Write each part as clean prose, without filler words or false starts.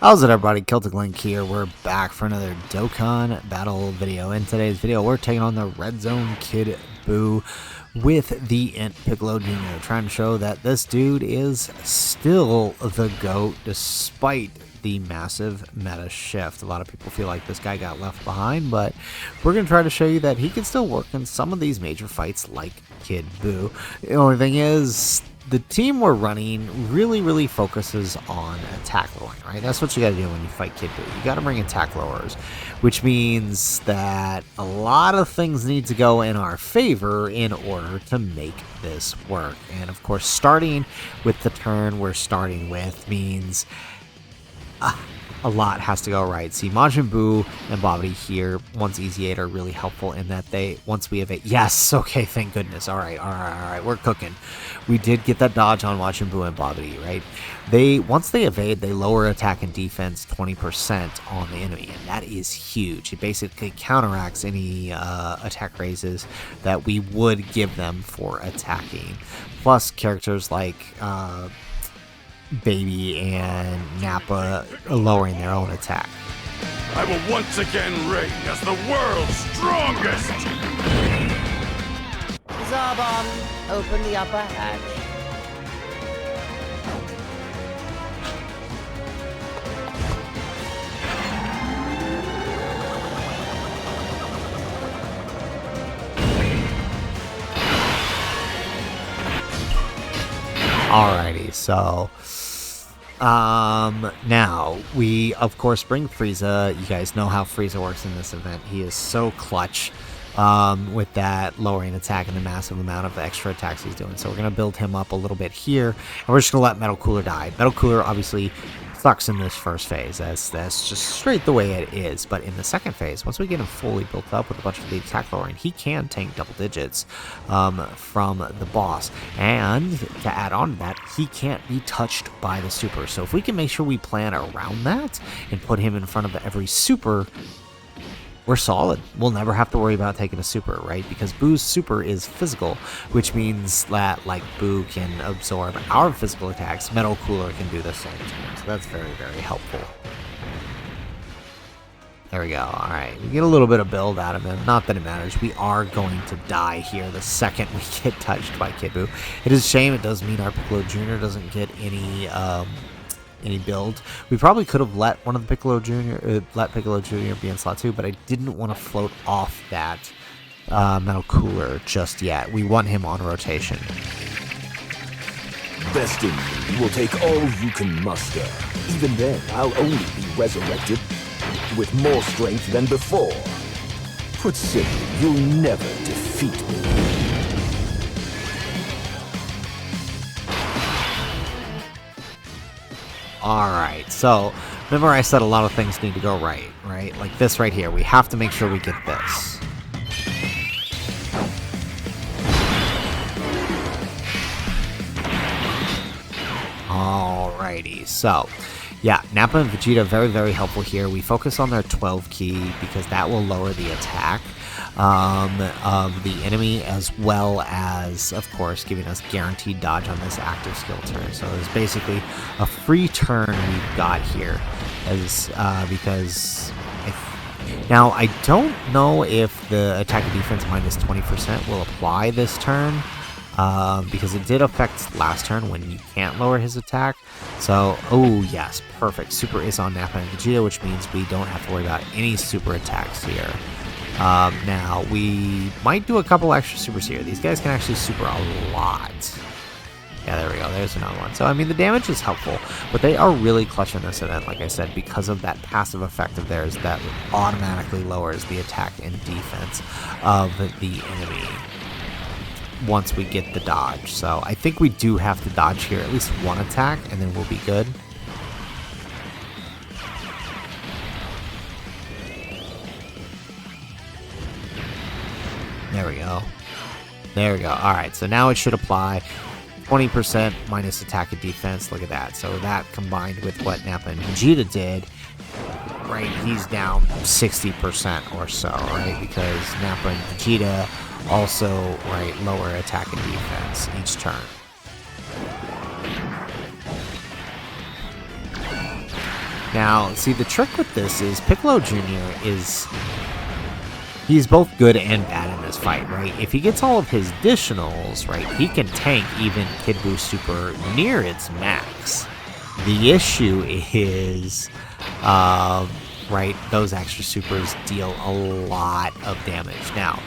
How's it, everybody? Celtic Link here. We're back for another Dokkan battle video. In today's video, we're taking on the Red Zone Kid Buu with the Int Piccolo Jr. Trying to show that this dude is still the GOAT despite the massive meta shift. A lot of people feel like this guy got left behind, but we're going to try to show you that he can still work in some of these major fights like Kid Buu. The only thing is, the team we're running really focuses on attack lowering, right? That's what you gotta do when you fight Kid Buu. You gotta bring attack lowers, which means that a lot of things need to go in our favor in order to make this work. And of course, starting with the turn we're starting with means a lot has to go right. See, Majin Buu and Babidi here, once Easy 8 are really helpful in that once we evade, yes, okay, thank goodness, all right, we're cooking. We did get that dodge on Majin Buu and Babidi, right? Once they evade, they lower attack and defense 20% on the enemy, and that is huge. It basically counteracts any attack raises that we would give them for attacking. Plus, characters like Baby and Nappa lowering their own attack. I will once again reign as the world's strongest! Zarbon, open the upper hatch. Alrighty, so now we of course bring Frieza. You guys know how Frieza works in this event. He is so clutch with that lowering attack and the massive amount of extra attacks he's doing. So we're gonna build him up a little bit here, and we're just gonna let Metal Cooler die. Metal Cooler obviously sucks in this first phase. That's just straight the way it is. But in the second phase, once we get him fully built up with a bunch of the attack lowering, he can tank double digits from the boss. And to add on to that, he can't be touched by the super. So if we can make sure we plan around that and put him in front of every super, we're solid. We'll never have to worry about taking a super, right? Because Buu's super is physical, which means that, like, Buu can absorb our physical attacks, Metal Cooler can do the same too. So that's very helpful. There we go. Alright, we get a little bit of build out of him. Not that it matters. We are going to die here the second we get touched by Kid Buu. It is a shame. It does mean our Piccolo Jr. doesn't get any build. We probably could have let one of the Piccolo Jr. be in slot 2, but I didn't want to float off that Metal Cooler just yet. We want him on rotation. Best in me will take all you can muster. Even then, I'll only be resurrected with more strength than before. Put simply, you'll never defeat me. Alright, so remember I said a lot of things need to go right? Like this right here. We have to make sure we get this. Alrighty, so yeah, Nappa and Vegeta very helpful here. We focus on their 12 key because that will lower the attack of the enemy, as well as, of course, giving us guaranteed dodge on this active skill turn. So it's basically a free turn we've got here, because now I don't know if the attack and defense minus 20% will apply this turn. Because it did affect last turn when you can't lower his attack. So, oh yes, perfect. Super is on Nappa and Vegeta, which means we don't have to worry about any super attacks here. Now, we might do a couple extra supers here. These guys can actually super a lot. Yeah, there we go. There's another one. So, I mean, the damage is helpful, but they are really clutch in this event, like I said, because of that passive effect of theirs that automatically lowers the attack and defense of the enemy once we get the dodge. So I think we do have to dodge here at least one attack, and then we'll be good. There we go. There we go. Alright, so now it should apply 20% minus attack and defense. Look at that. So that combined with what Nappa and Vegeta did, right, he's down 60% or so, right? Because Nappa and Vegeta also, right, lower attack and defense each turn. Now, see, the trick with this is Piccolo Jr. He's both good and bad in this fight, right? If he gets all of his additionals, right, he can tank even Kid Buu Super near its max. The issue is, right, those extra supers deal a lot of damage. Now,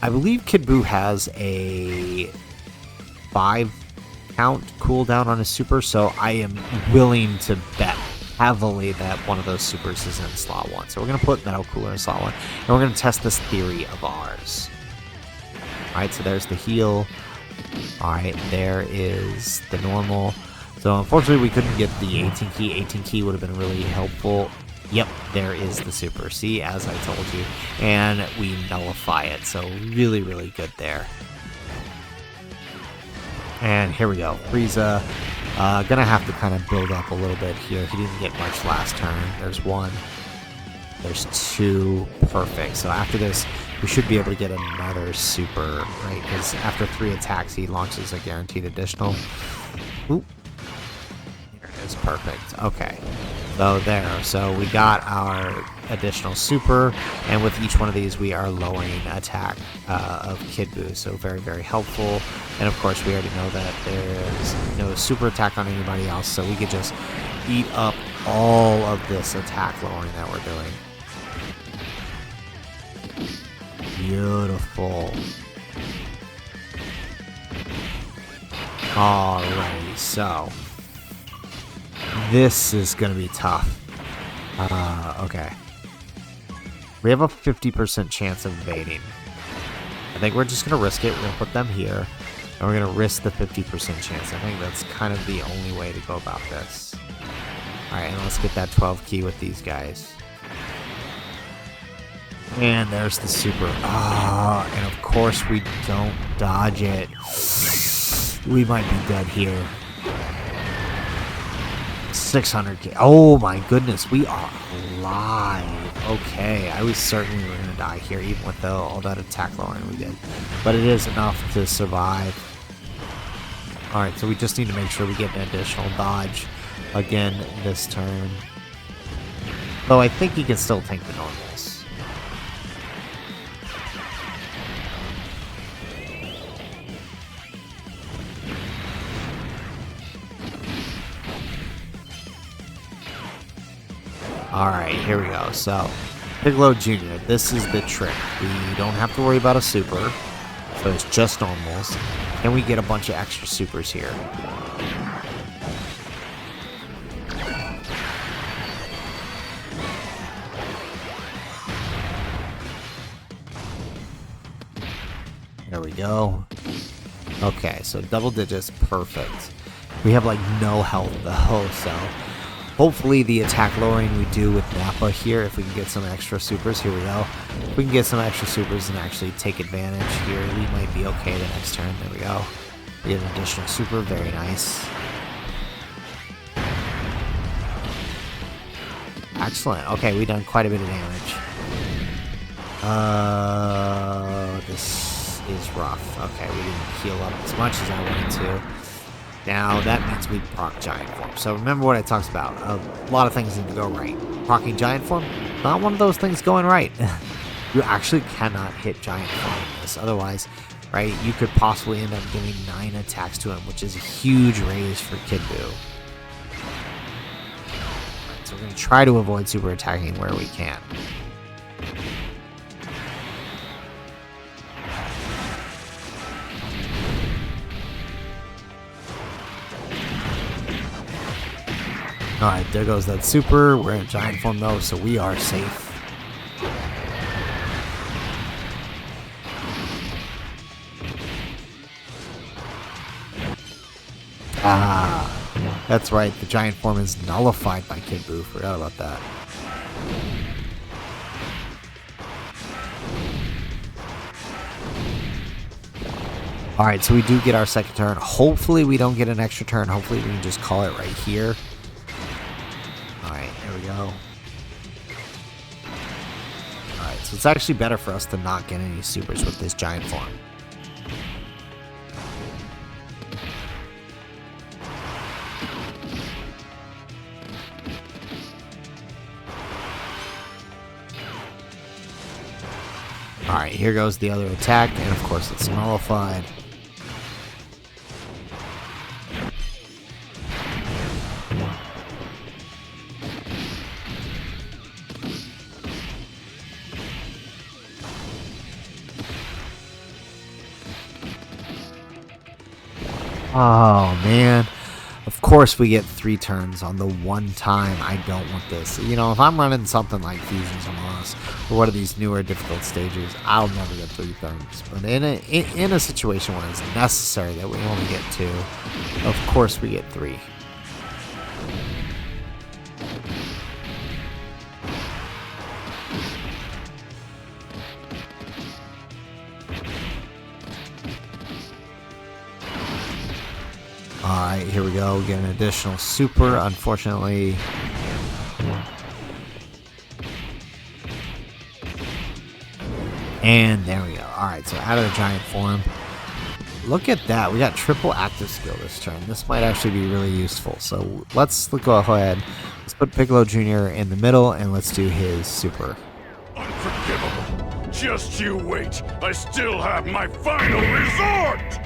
I believe Kid Buu has a 5-count cooldown on his super, so I am willing to bet heavily that one of those supers is in slot 1. So we're going to put Metal Cooler in slot 1, and we're going to test this theory of ours. Alright, so there's the heal. Alright, there is the normal. So unfortunately we couldn't get the 18 key. 18 key would have been really helpful. Yep, there is the super. See, as I told you. And we nullify it, so really, really good there. And here we go. Frieza, gonna have to kind of build up a little bit here. He didn't get much last turn. There's 1. There's 2. Perfect. So after this, we should be able to get another super, right? Because after 3 attacks, he launches a guaranteed additional. Oop. Here it is. Perfect. Okay. So there. So we got our additional super, and with each one of these, we are lowering attack of Kid Buu. So very, very helpful. And of course, we already know that there's no super attack on anybody else, so we could just eat up all of this attack lowering that we're doing. Beautiful. Alrighty, so this is gonna be tough. Okay. We have a 50% chance of evading. I think we're just gonna risk it. We're gonna put them here, and we're gonna risk the 50% chance. I think that's kind of the only way to go about this. Alright, and let's get that 12 key with these guys. And there's the super. And of course we don't dodge it. We might be dead here. 600k. Oh my goodness, we are alive. Okay, I was certain we were going to die here, even with all that attack lowering we did. But it is enough to survive. Alright, so we just need to make sure we get an additional dodge again this turn. Though I think he can still tank the normals. Alright, here we go. So, Piccolo Jr., this is the trick. We don't have to worry about a super, so it's just normals. And we get a bunch of extra supers here. There we go. Okay, so double digits, perfect. We have like no health though, so hopefully the attack lowering we do with Nappa here, if we can get some extra supers, here we go. If we can get some extra supers and actually take advantage here, we might be okay the next turn. There we go. We get an additional super, very nice. Excellent. Okay, we done quite a bit of damage. This is rough. Okay, we didn't heal up as much as I wanted to. Now, that means we proc Giant Form. So remember what I talked about. A lot of things need to go right. Procking Giant Form, not one of those things going right. You actually cannot hit Giant Form in this. Otherwise, right, you could possibly end up giving 9 attacks to him, which is a huge raise for Kid Buu. So we're going to try to avoid super attacking where we can. Alright, there goes that super. We're in Giant Form though, so we are safe. That's right, the Giant Form is nullified by Kid Buu. Forgot about that. Alright, so we do get our second turn. Hopefully we don't get an extra turn. Hopefully we can just call it right here. Alright, there we go. Alright, so it's actually better for us to not get any supers with this Giant Form. Alright, here goes the other attack, and of course it's nullified. Oh, man. Of course we get 3 turns on the one time I don't want this. You know, if I'm running something like Fusions Among Us or one of these newer difficult stages, I'll never get 3 turns. But in a situation where it's necessary that we only get 2, of course we get 3. Alright, here we go. Get an additional super, unfortunately. And there we go. Alright, so out of the giant form. Look at that. We got triple active skill this turn. This might actually be really useful. So let's go ahead. Let's put Piccolo Jr. in the middle and let's do his super. Unforgivable. Just you wait. I still have my final resort!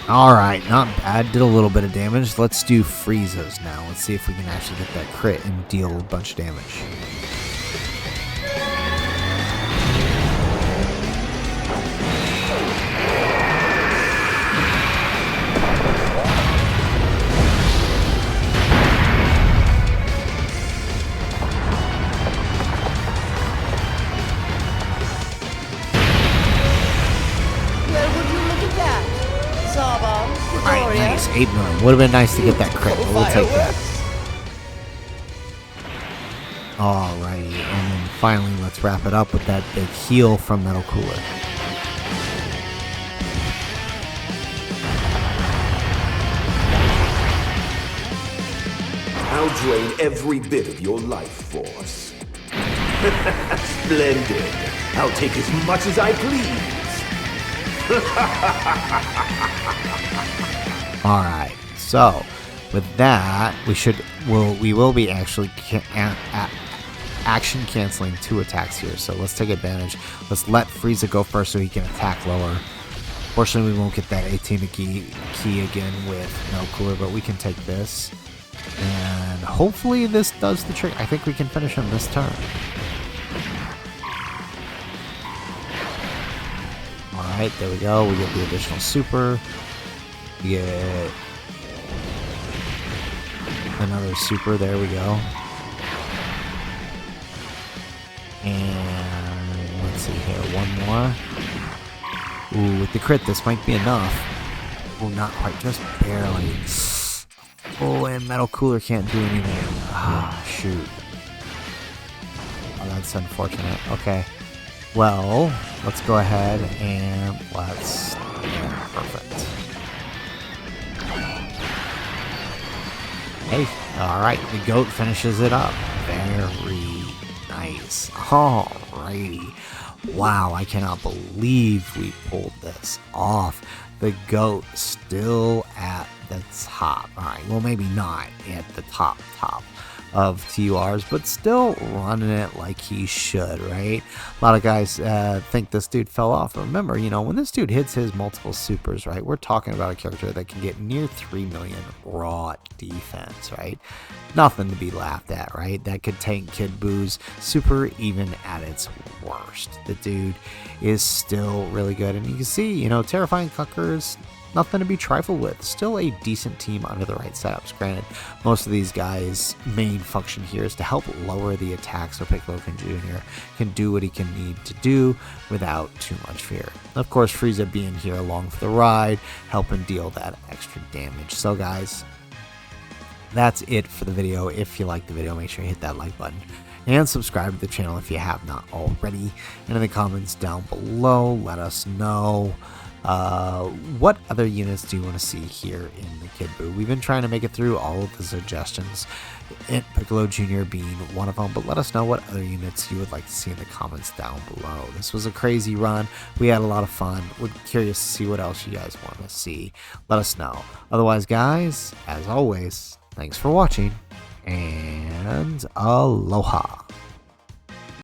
Alright, not bad. Did a little bit of damage. Let's do Frieza's now. Let's see if we can actually get that crit and deal a bunch of damage. Alright, nice. 8 million. Would have been nice to get that crit, but we'll take that. Alrighty, and then finally let's wrap it up with that big heal from Metal Cooler. I'll drain every bit of your life force. Splendid. I'll take as much as I please. Alright, so with that, we will be actually action canceling 2 attacks here. So let's take advantage. Let's let Frieza go first so he can attack lower. Fortunately, we won't get that 18 key again with no cooler, but we can take this. And hopefully this does the trick. I think we can finish him this turn. Alright, there we go. We get the additional super. We get another super. There we go. And let's see here. One more. Ooh, with the crit, this might be enough. Oh, not quite. Just barely. Oh, and Metal Cooler can't do anything. Ah, shoot. Oh, that's unfortunate. Okay. Well, let's go ahead and let's... Yeah, perfect. Hey, alright, the goat finishes it up. Very nice. Alrighty. Wow, I cannot believe we pulled this off. The goat still at the top. Alright, well maybe not at the top of TURs, but still running it like he should, right? A lot of guys think this dude fell off. Remember, you know, when this dude hits his multiple supers, right, we're talking about a character that can get near 3 million raw defense, right? Nothing to be laughed at, right? That could tank Kid Buu's super even at its worst. The dude is still really good, and you can see, you know, Terrifying Cuckers, nothing to be trifled with. Still a decent team under the right setups. Granted, most of these guys' main function here is to help lower the attack so Piccolo Jr. can do what he can need to do without too much fear. Of course, Frieza being here along for the ride, helping deal that extra damage. So guys, that's it for the video. If you liked the video, make sure you hit that like button and subscribe to the channel if you have not already. And in the comments down below, let us know What other units do you want to see here in the Kid Buu? We've been trying to make it through all of the suggestions, Int Piccolo Jr. being one of them, but let us know what other units you would like to see in the comments down below. This was a crazy run. We had a lot of fun. We're curious to see what else you guys want to see. Let us know. Otherwise, guys, as always, thanks for watching, and aloha.